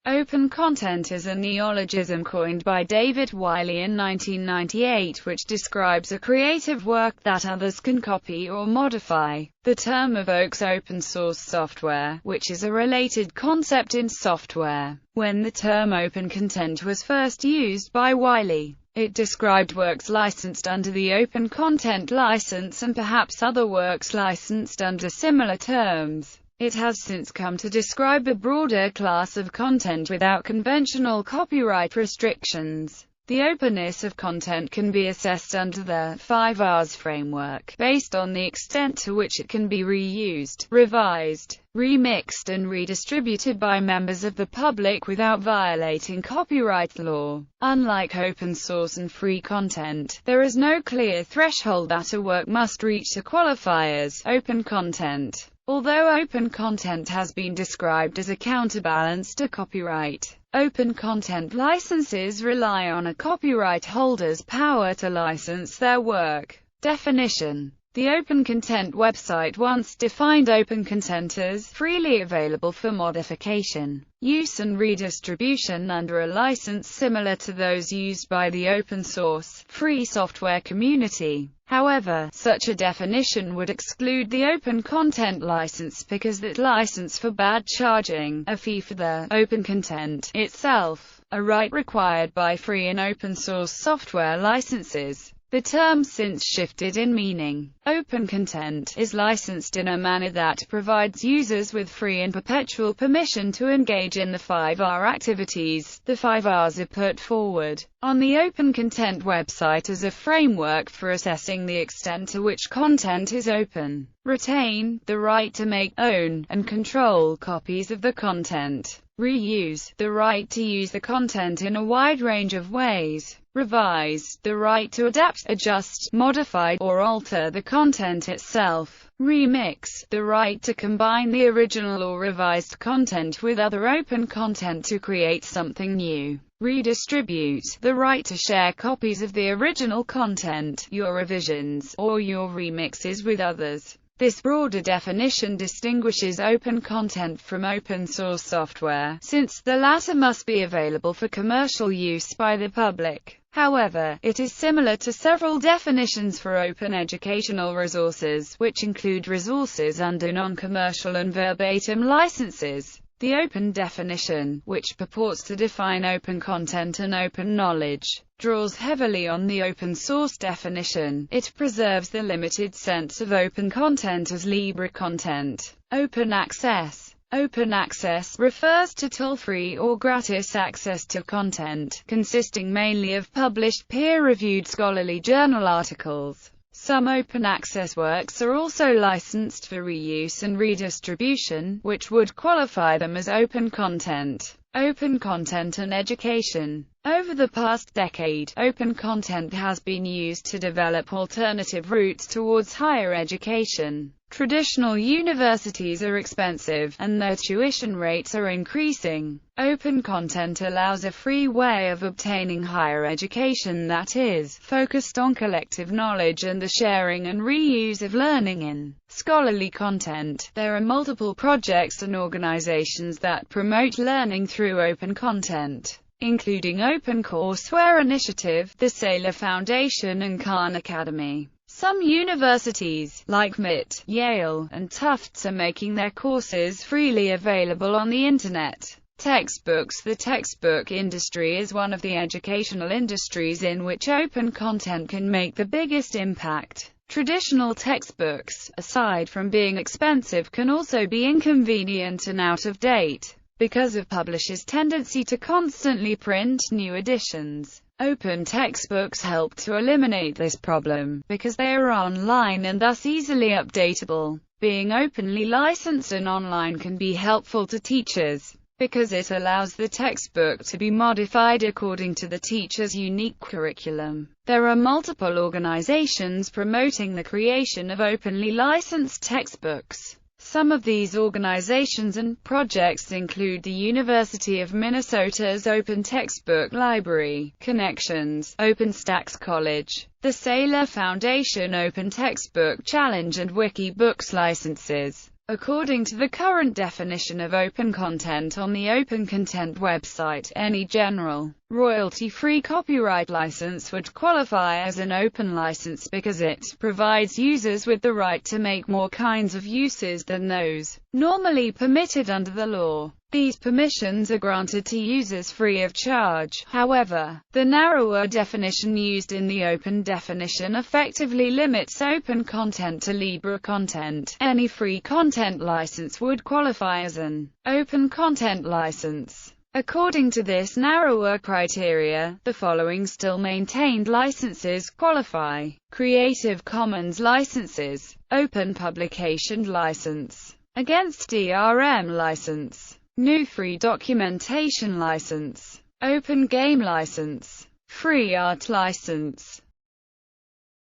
Open content is a neologism coined by David Wiley in 1998 which describes a creative work that others can copy or modify. The term evokes open source software, which is a related concept in software. When the term open content was first used by Wiley, it described works licensed under the Open Content License and perhaps other works licensed under similar terms. It has since come to describe a broader class of content without conventional copyright restrictions. The openness of content can be assessed under the 5 R's framework, based on the extent to which it can be reused, revised, remixed and redistributed by members of the public without violating copyright law. Unlike open source and free content, there is no clear threshold that a work must reach to qualify as open content. Although open content has been described as a counterbalance to copyright, open content licenses rely on a copyright holder's power to license their work. Definition: the Open Content website once defined open content as freely available for modification, use and redistribution under a license similar to those used by the open source, free software community. However, such a definition would exclude the Open Content License because that license forbade charging a fee for the open content itself, a right required by free and open source software licenses. The term since shifted in meaning. Open content is licensed in a manner that provides users with free and perpetual permission to engage in the 5R activities. The 5 R's are put forward on the Open Content website as a framework for assessing the extent to which content is open. Retain the right to make, own, and control copies of the content. Reuse the right to use the content in a wide range of ways. Revise the right to adapt, adjust, modify, or alter the content itself. Remix the right to combine the original or revised content with other open content to create something new. Redistribute the right to share copies of the original content, your revisions, or your remixes with others. This broader definition distinguishes open content from open source software, since the latter must be available for commercial use by the public. However, it is similar to several definitions for open educational resources, which include resources under non-commercial and verbatim licenses. The open definition, which purports to define open content and open knowledge, draws heavily on the open source definition. It preserves the limited sense of open content as libre content. Open access. Open access refers to toll-free or gratis access to content, consisting mainly of published peer-reviewed scholarly journal articles. Some open access works are also licensed for reuse and redistribution, which would qualify them as open content. Open content and education. Over the past decade, open content has been used to develop alternative routes towards higher education. Traditional universities are expensive, and their tuition rates are increasing. Open content allows a free way of obtaining higher education that is focused on collective knowledge and the sharing and reuse of learning in scholarly content. There are multiple projects and organizations that promote learning through open content, including Open Courseware Initiative, the Saylor Foundation and Khan Academy. Some universities, like MIT, Yale, and Tufts, are making their courses freely available on the Internet. Textbooks. The textbook industry is one of the educational industries in which open content can make the biggest impact. Traditional textbooks, aside from being expensive, can also be inconvenient and out of date, because of publishers' tendency to constantly print new editions. Open textbooks help to eliminate this problem, because they are online and thus easily updatable. Being openly licensed and online can be helpful to teachers, because it allows the textbook to be modified according to the teacher's unique curriculum. There are multiple organizations promoting the creation of openly licensed textbooks. Some of these organizations and projects include the University of Minnesota's Open Textbook Library, Connections, OpenStax College, the Saylor Foundation Open Textbook Challenge and Wikibooks licenses. According to the current definition of open content on the Open Content website, any general, royalty-free copyright license would qualify as an open license because it provides users with the right to make more kinds of uses than those normally permitted under the law. These permissions are granted to users free of charge. However, the narrower definition used in the open definition effectively limits open content to libre content. Any free content license would qualify as an open content license. According to this narrower criteria, the following still maintained licenses qualify: Creative Commons licenses, Open Publication license, Against DRM license, GNU Free Documentation license, Open Game license, Free Art license.